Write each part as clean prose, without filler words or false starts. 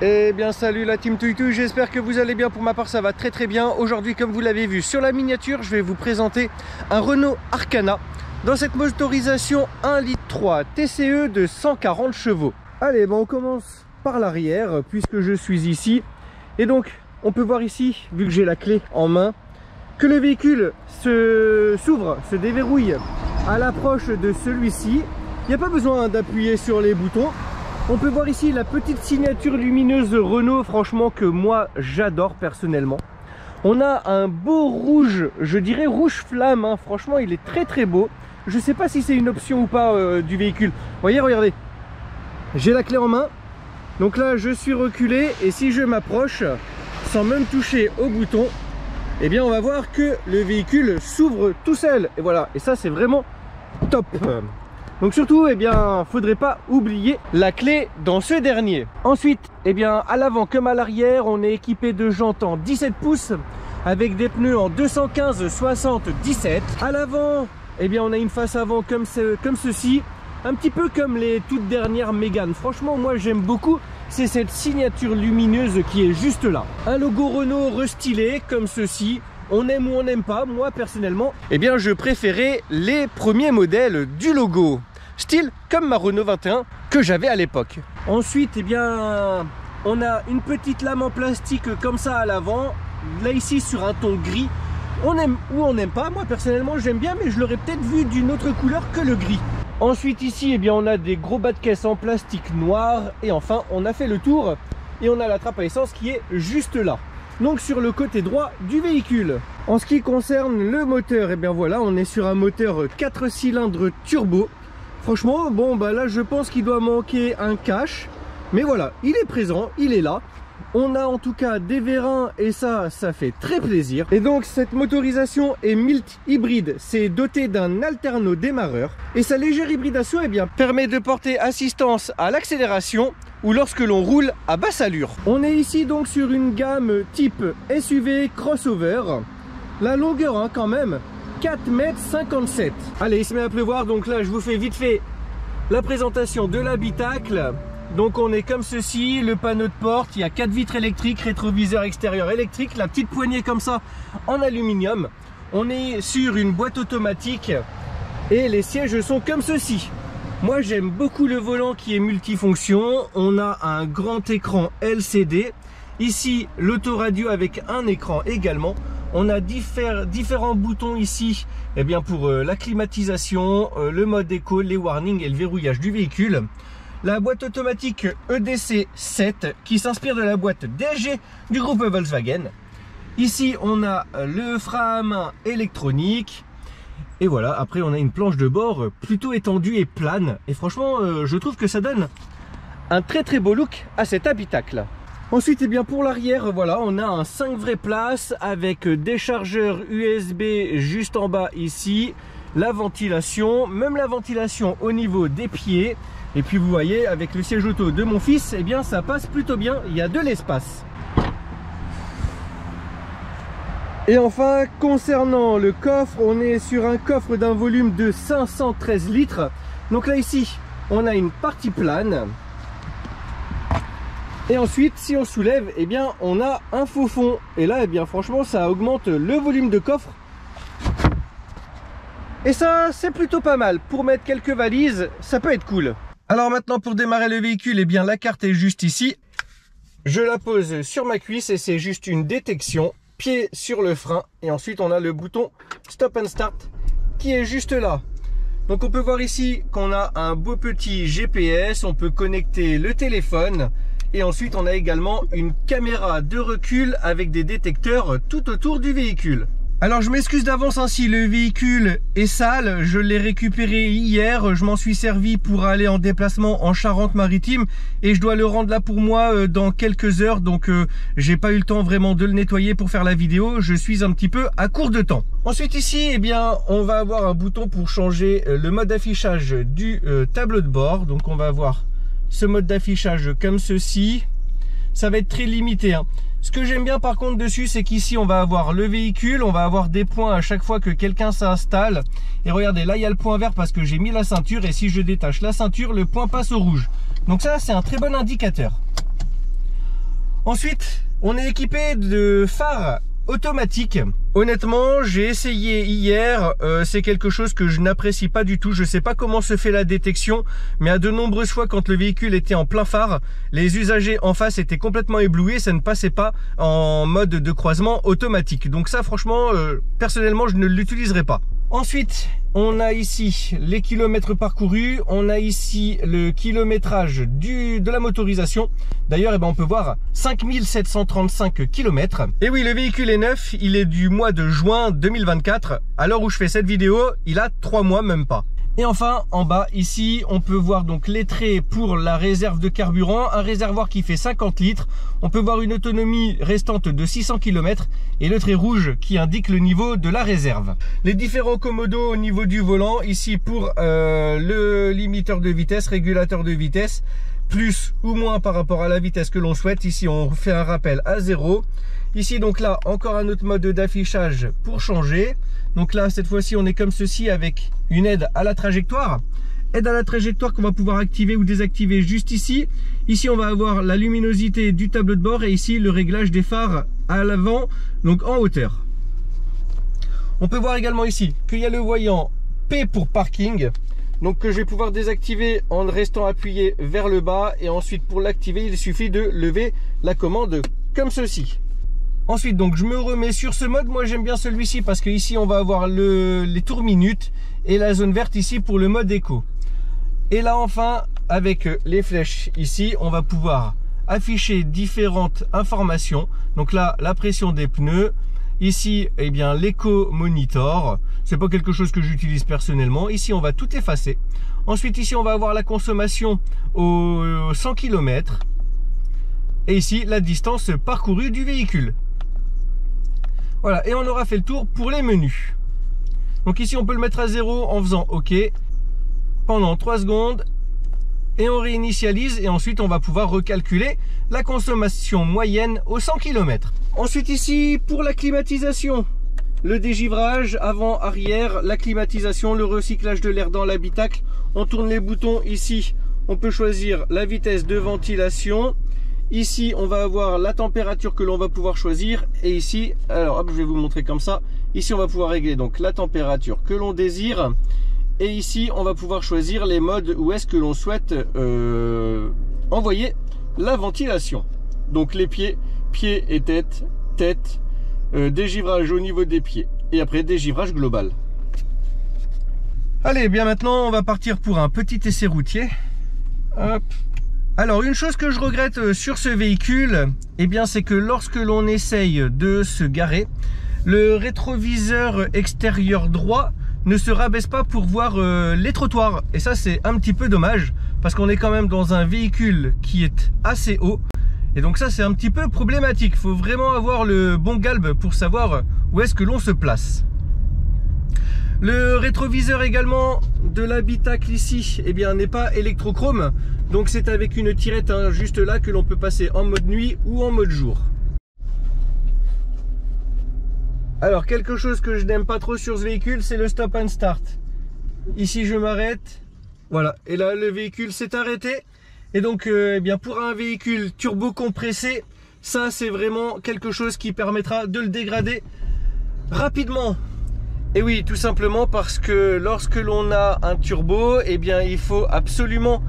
Eh bien salut la team Touitou, j'espère que vous allez bien. Pour ma part ça va très bien. Aujourd'hui, comme vous l'avez vu sur la miniature, je vais vous présenter un Renault Arcana dans cette motorisation 1,3 litre TCE de 140 chevaux. Allez, on commence par l'arrière puisque je suis ici. Et donc on peut voir ici, vu que j'ai la clé en main, que le véhicule s'ouvre, se déverrouille à l'approche de celui-ci. Il n'y a pas besoin d'appuyer sur les boutons. On peut voir ici la petite signature lumineuse Renault, franchement que moi j'adore personnellement. On a un beau rouge, je dirais rouge flamme, hein. Franchement il est très beau. Je sais pas si c'est une option ou pas du véhicule. Voyez, regardez, j'ai la clé en main. Donc là je suis reculé et si je m'approche sans même toucher au bouton, eh bien on va voir que le véhicule s'ouvre tout seul. Et voilà, et ça c'est vraiment top. Donc surtout, eh bien, faudrait pas oublier la clé dans ce dernier. Ensuite, eh bien, à l'avant comme à l'arrière, on est équipé de jantes en 17 pouces avec des pneus en 215/60/17. À l'avant, eh bien, on a une face avant comme ceci, un petit peu comme les toutes dernières Mégane. Franchement, moi, j'aime beaucoup. C'est cette signature lumineuse qui est juste là. Un logo Renault restylé comme ceci. On aime ou on n'aime pas. Moi, personnellement, eh bien, je préférais les premiers modèles du logo. Style comme ma Renault 21 que j'avais à l'époque. Ensuite, eh bien, on a une petite lame en plastique comme ça à l'avant. Là, ici, sur un ton gris. On aime ou on n'aime pas. Moi, personnellement, j'aime bien, mais je l'aurais peut-être vu d'une autre couleur que le gris. Ensuite, ici, eh bien, on a des gros bas de caisse en plastique noir. Et enfin, on a fait le tour et on a la trappe à essence qui est juste là. Donc sur le côté droit du véhicule. En ce qui concerne le moteur, et bien voilà, on est sur un moteur 4 cylindres turbo. Franchement, bon bah là je pense qu'il doit manquer un cache. Mais voilà, il est présent, il est là. On a en tout cas des vérins et ça fait très plaisir. Et donc cette motorisation est Milt hybride. C'est doté d'un alterno démarreur. Et sa légère hybridation, eh bien, permet de porter assistance à l'accélération ou lorsque l'on roule à basse allure. On est ici donc sur une gamme type SUV crossover. La longueur, hein, quand même, 4,57 m. Allez, il se met à pleuvoir, donc là je vous fais vite fait la présentation de l'habitacle. Donc on est comme ceci, le panneau de porte, il y a 4 vitres électriques, rétroviseur extérieur électrique, la petite poignée comme ça en aluminium. On est sur une boîte automatique et les sièges sont comme ceci. Moi j'aime beaucoup le volant qui est multifonction. On a un grand écran LCD. Ici l'autoradio avec un écran également. On a différents boutons ici, eh bien, pour la climatisation, le mode éco, les warnings et le verrouillage du véhicule. La boîte automatique EDC 7 qui s'inspire de la boîte DSG du groupe Volkswagen. Ici on a le frein à main électronique. Et voilà, après on a une planche de bord plutôt étendue et plane. Et franchement, je trouve que ça donne un très beau look à cet habitacle. Ensuite, eh bien, pour l'arrière, voilà, on a un 5 vraies places avec des chargeurs USB juste en bas ici. La ventilation, même la ventilation au niveau des pieds. Et puis vous voyez, avec le siège auto de mon fils, eh bien ça passe plutôt bien, il y a de l'espace. Et enfin, concernant le coffre, on est sur un coffre d'un volume de 513 litres. Donc là ici, on a une partie plane. Et ensuite, si on soulève, eh bien on a un faux fond. Et là, eh bien franchement, ça augmente le volume de coffre. Et ça, c'est plutôt pas mal. Pour mettre quelques valises, ça peut être cool. Alors maintenant, pour démarrer le véhicule, eh bien la carte est juste ici. Je la pose sur ma cuisse et c'est juste une détection. Pied sur le frein. Et ensuite, on a le bouton Stop and Start qui est juste là. Donc on peut voir ici qu'on a un beau petit GPS. On peut connecter le téléphone. Et ensuite, on a également une caméra de recul avec des détecteurs tout autour du véhicule. Alors je m'excuse d'avance, hein, si le véhicule est sale, je l'ai récupéré hier, je m'en suis servi pour aller en déplacement en Charente-Maritime et je dois le rendre là pour moi dans quelques heures, donc j'ai pas eu le temps vraiment de le nettoyer pour faire la vidéo, je suis un petit peu à court de temps. Ensuite ici, eh bien, on va avoir un bouton pour changer le mode d'affichage du tableau de bord, donc on va avoir ce mode d'affichage comme ceci. Ça va être très limité, hein. Ce que j'aime bien par contre dessus, c'est qu'ici on va avoir le véhicule, on va avoir des points à chaque fois que quelqu'un s'installe. Et regardez, là il y a le point vert parce que j'ai mis la ceinture, et si je détache la ceinture, le point passe au rouge. Donc ça, c'est un très bon indicateur. Ensuite, on est équipé de phares automatiques. Honnêtement, j'ai essayé hier, c'est quelque chose que je n'apprécie pas du tout. Je sais pas comment se fait la détection, mais à de nombreuses fois quand le véhicule était en plein phare, les usagers en face étaient complètement éblouis et ça ne passait pas en mode de croisement automatique. Donc ça, franchement, personnellement, je ne l'utiliserai pas. Ensuite, on a ici les kilomètres parcourus, on a ici le kilométrage de la motorisation. D'ailleurs, on peut voir 5735 km. Et oui, le véhicule est neuf, il est du mois de juin 2024. À l'heure où je fais cette vidéo, il a 3 mois, même pas. Et enfin, en bas, ici, on peut voir donc les traits pour la réserve de carburant, un réservoir qui fait 50 litres. On peut voir une autonomie restante de 600 km et le trait rouge qui indique le niveau de la réserve. Les différents commodos au niveau du volant, ici pour le limiteur de vitesse, régulateur de vitesse, plus ou moins par rapport à la vitesse que l'on souhaite. Ici, on fait un rappel à 0. Ici, donc là, encore un autre mode d'affichage pour changer. Donc là, cette fois-ci, on est comme ceci avec une aide à la trajectoire. Aide à la trajectoire qu'on va pouvoir activer ou désactiver juste ici. Ici, on va avoir la luminosité du tableau de bord et ici, le réglage des phares à l'avant, donc en hauteur. On peut voir également ici qu'il y a le voyant P pour parking. Donc que je vais pouvoir désactiver en restant appuyé vers le bas. Et ensuite, pour l'activer, il suffit de lever la commande comme ceci. Ensuite, donc je me remets sur ce mode. Moi, j'aime bien celui-ci parce que ici, on va avoir les tours minutes et la zone verte ici pour le mode éco. Et là, enfin, avec les flèches ici, on va pouvoir afficher différentes informations. Donc là, la pression des pneus. Ici, l'éco monitor. C'est pas quelque chose que j'utilise personnellement. Ici, on va tout effacer. Ensuite, ici, on va avoir la consommation aux 100 km. Et ici, la distance parcourue du véhicule. Voilà, et on aura fait le tour pour les menus. Donc ici, on peut le mettre à 0 en faisant OK pendant 3 secondes. Et on réinitialise et ensuite, on va pouvoir recalculer la consommation moyenne aux 100 km. Ensuite ici, pour la climatisation, le dégivrage avant, arrière, la climatisation, le recyclage de l'air dans l'habitacle. On tourne les boutons ici, on peut choisir la vitesse de ventilation. Ici, on va avoir la température que l'on va pouvoir choisir. Et ici, alors hop, je vais vous montrer comme ça. Ici, on va pouvoir régler donc la température que l'on désire. Et ici, on va pouvoir choisir les modes où est-ce que l'on souhaite envoyer la ventilation. Donc les pieds, pieds et tête, tête, dégivrage au niveau des pieds. Et après, dégivrage global. Allez, bien maintenant, on va partir pour un petit essai routier. Hop. Alors, une chose que je regrette sur ce véhicule, c'est que lorsque l'on essaye de se garer, le rétroviseur extérieur droit ne se rabaisse pas pour voir les trottoirs. Et ça, c'est un petit peu dommage, parce qu'on est quand même dans un véhicule qui est assez haut. Et donc ça, c'est un petit peu problématique. Il faut vraiment avoir le bon galbe pour savoir où est-ce que l'on se place. Le rétroviseur également de l'habitacle ici, n'est pas électrochrome. Donc c'est avec une tirette juste là que l'on peut passer en mode nuit ou en mode jour. Alors quelque chose que je n'aime pas trop sur ce véhicule, c'est le stop and start. Ici je m'arrête, voilà, et là le véhicule s'est arrêté. Et donc pour un véhicule turbo compressé, ça c'est vraiment quelque chose qui permettra de le dégrader rapidement. Et oui, tout simplement parce que lorsque l'on a un turbo, il faut absolument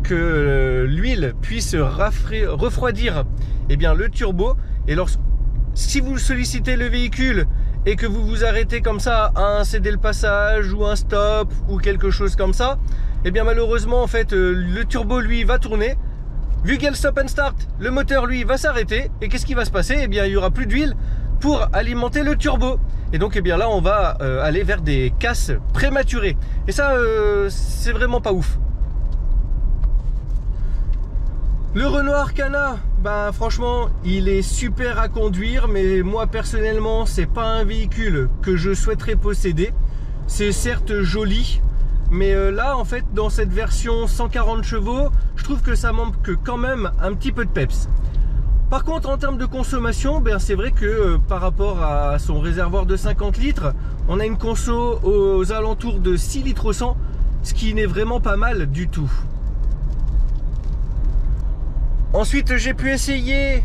que l'huile puisse refroidir le turbo. Et si vous sollicitez le véhicule et que vous vous arrêtez comme ça à un céder le passage ou un stop ou quelque chose comme ça, malheureusement en fait le turbo lui va tourner. Vu qu'il y a le stop and start, le moteur lui va s'arrêter. Et qu'est-ce qui va se passer? Il n'y aura plus d'huile pour alimenter le turbo. Et donc là on va aller vers des casses prématurées. Et ça c'est vraiment pas ouf. Le Renault Arkana, franchement il est super à conduire, mais moi personnellement c'est pas un véhicule que je souhaiterais posséder. C'est certes joli, mais là en fait dans cette version 140 chevaux, je trouve que ça manque quand même un petit peu de peps. Par contre, en termes de consommation, c'est vrai que par rapport à son réservoir de 50 litres, on a une conso aux alentours de 6 litres au 100, ce qui n'est vraiment pas mal du tout. Ensuite, j'ai pu essayer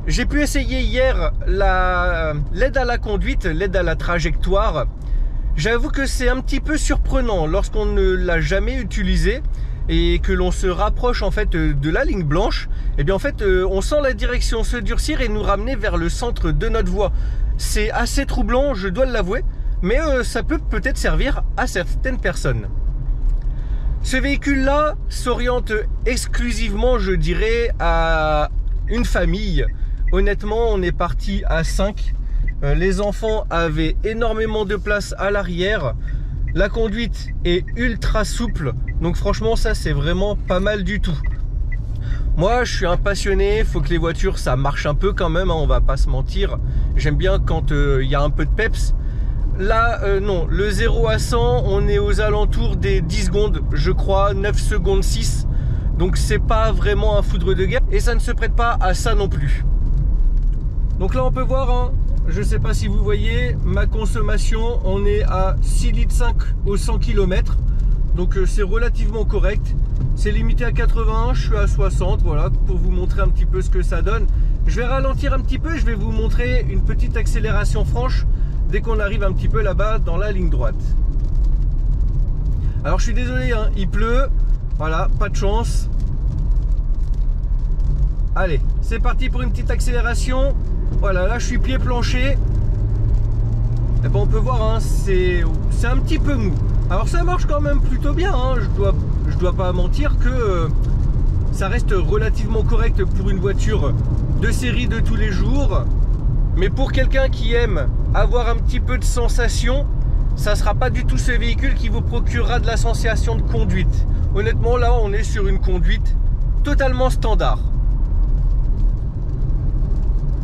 J'ai pu essayer hier l'aide à la conduite, l'aide à la trajectoire. J'avoue que c'est un petit peu surprenant lorsqu'on ne l'a jamais utilisé et que l'on se rapproche en fait de la ligne blanche. Et bien en fait on sent la direction se durcir et nous ramener vers le centre de notre voie. C'est assez troublant, je dois l'avouer, mais ça peut peut-être servir à certaines personnes. Ce véhicule-là s'oriente exclusivement, je dirais, à une famille. Honnêtement, on est parti à 5. Les enfants avaient énormément de place à l'arrière. La conduite est ultra souple. Donc franchement, ça c'est vraiment pas mal du tout. Moi, je suis un passionné. Faut que les voitures, ça marche un peu quand même, hein, on va pas se mentir. J'aime bien quand y a un peu de peps. Là, non. Le 0 à 100, on est aux alentours des 10 secondes, je crois, 9 secondes 6. Donc c'est pas vraiment un foudre de guerre. Et ça ne se prête pas à ça non plus. Donc là on peut voir, hein, je ne sais pas si vous voyez, ma consommation, on est à 6,5 litres au 100 km. Donc c'est relativement correct. C'est limité à 80, je suis à 60, voilà, pour vous montrer un petit peu ce que ça donne. Je vais ralentir un petit peu, je vais vous montrer une petite accélération franche dès qu'on arrive un petit peu là-bas dans la ligne droite. Alors je suis désolé, hein, il pleut, voilà, pas de chance. Allez, c'est parti pour une petite accélération. Voilà, là je suis pied plancher. Et ben on peut voir, hein, c'est un petit peu mou. Alors ça marche quand même plutôt bien, hein, je dois pas mentir que ça reste relativement correct pour une voiture de série de tous les jours. Mais pour quelqu'un qui aime avoir un petit peu de sensation, ça sera pas du tout ce véhicule qui vous procurera de la sensation de conduite. Honnêtement, là on est sur une conduite totalement standard.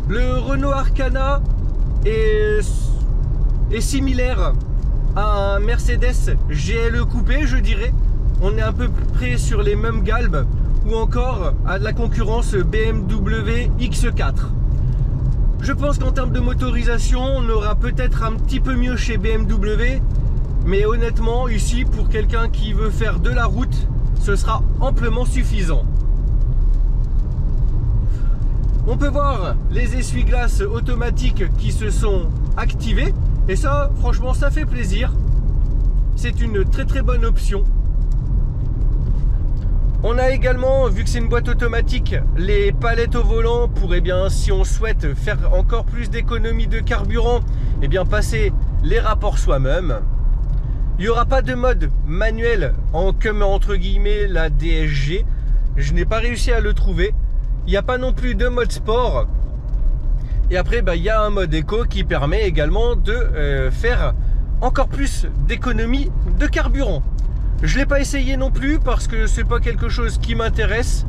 Le Renault Arcana est similaire à un Mercedes GLE coupé, je dirais. On est à peu près sur les mêmes galbes, ou encore à de la concurrence BMW X4. Je pense qu'en termes de motorisation, on aura peut-être un petit peu mieux chez BMW, mais honnêtement, ici, pour quelqu'un qui veut faire de la route, ce sera amplement suffisant. On peut voir les essuie-glaces automatiques qui se sont activés. Et ça, franchement, ça fait plaisir. C'est une très très bonne option. On a également, vu que c'est une boîte automatique, les palettes au volant pour, eh bien, si on souhaite faire encore plus d'économie de carburant, eh bien, passer les rapports soi-même. Il n'y aura pas de mode manuel comme entre guillemets la DSG. Je n'ai pas réussi à le trouver. Il n'y a pas non plus de mode sport. Et après, il y a un mode éco qui permet également de faire encore plus d'économie de carburant. Je ne l'ai pas essayé non plus parce que c'est pas quelque chose qui m'intéresse.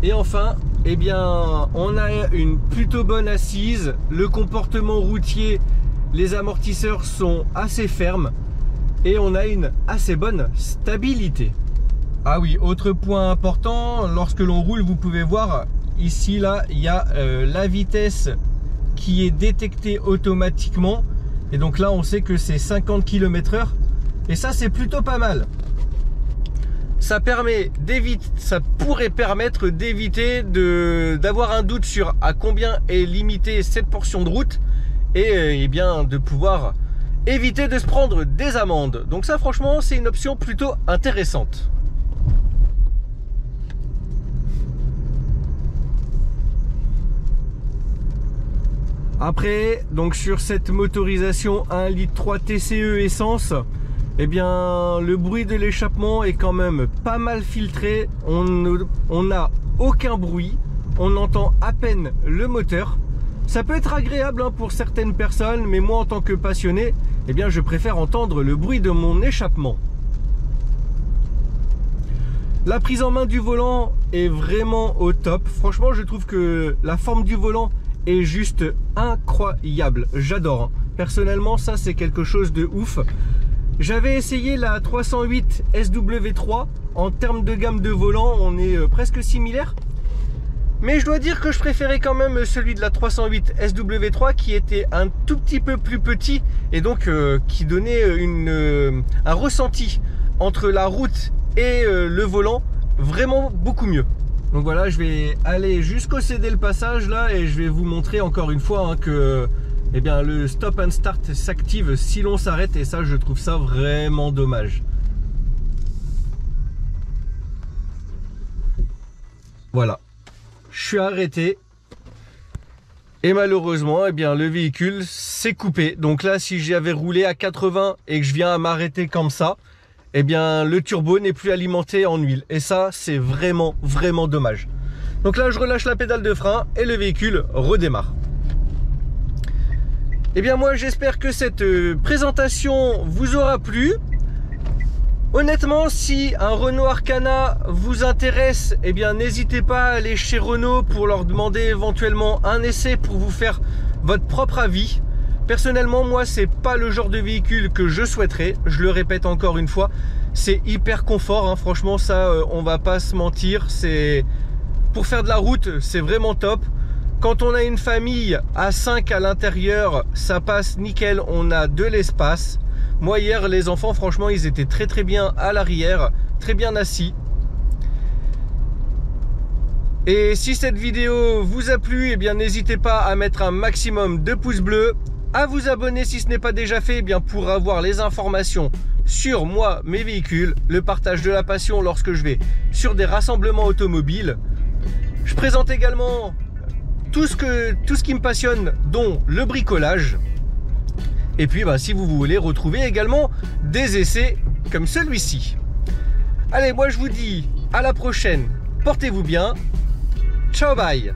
Et enfin, eh bien, on a une plutôt bonne assise. Le comportement routier, les amortisseurs sont assez fermes. Et on a une assez bonne stabilité. Ah oui, autre point important, lorsque l'on roule, vous pouvez voir ici, là, il y a la vitesse qui est détectée automatiquement. Et donc là, on sait que c'est 50 km/h. Et ça, c'est plutôt pas mal. Ça pourrait permettre d'éviter d'avoir un doute sur à combien est limitée cette portion de route. Et bien de pouvoir éviter de se prendre des amendes. Donc ça, franchement, c'est une option plutôt intéressante. Après, donc sur cette motorisation 1,3 litre TCE essence, eh bien le bruit de l'échappement est quand même pas mal filtré. On n'a aucun bruit, on entend à peine le moteur. Ça peut être agréable, hein, pour certaines personnes, mais moi en tant que passionné, eh bien je préfère entendre le bruit de mon échappement. La prise en main du volant est vraiment au top. Franchement, je trouve que la forme du volant est juste incroyable. J'adore, hein. Personnellement, ça c'est quelque chose de ouf. J'avais essayé la 308 SW3. En termes de gamme de volant, on est presque similaire. Mais je dois dire que je préférais quand même celui de la 308 SW3 qui était un tout petit peu plus petit et donc qui donnait un ressenti entre la route et le volant vraiment beaucoup mieux. Donc voilà, je vais aller jusqu'au céder le passage là et je vais vous montrer encore une fois hein, que eh bien, le stop and start s'active si l'on s'arrête et ça je trouve ça vraiment dommage. Voilà, je suis arrêté et malheureusement eh bien, le véhicule s'est coupé. Donc là si j'avais roulé à 80 et que je viens à m'arrêter comme ça, eh bien le turbo n'est plus alimenté en huile et ça c'est vraiment dommage. Donc là je relâche la pédale de frein et le véhicule redémarre. Eh bien moi j'espère que cette présentation vous aura plu. Honnêtement, si un Renault Arkana vous intéresse, eh bien n'hésitez pas à aller chez Renault pour leur demander éventuellement un essai pour vous faire votre propre avis. Personnellement, moi, c'est pas le genre de véhicule que je souhaiterais. Je le répète encore une fois, c'est hyper confort. Hein. Franchement, ça, on va pas se mentir. C'est pour faire de la route, c'est vraiment top. Quand on a une famille à 5 à l'intérieur, ça passe nickel. On a de l'espace. Moi, hier, les enfants, franchement, ils étaient très bien à l'arrière, très bien assis. Et si cette vidéo vous a plu, eh bien n'hésitez pas à mettre un maximum de pouces bleus, à vous abonner si ce n'est pas déjà fait, eh bien pour avoir les informations sur moi, mes véhicules, le partage de la passion lorsque je vais sur des rassemblements automobiles. Je présente également tout ce qui me passionne, dont le bricolage. Et puis bah, si vous voulez retrouver également des essais comme celui-ci. Allez, moi je vous dis à la prochaine, portez-vous bien, ciao bye.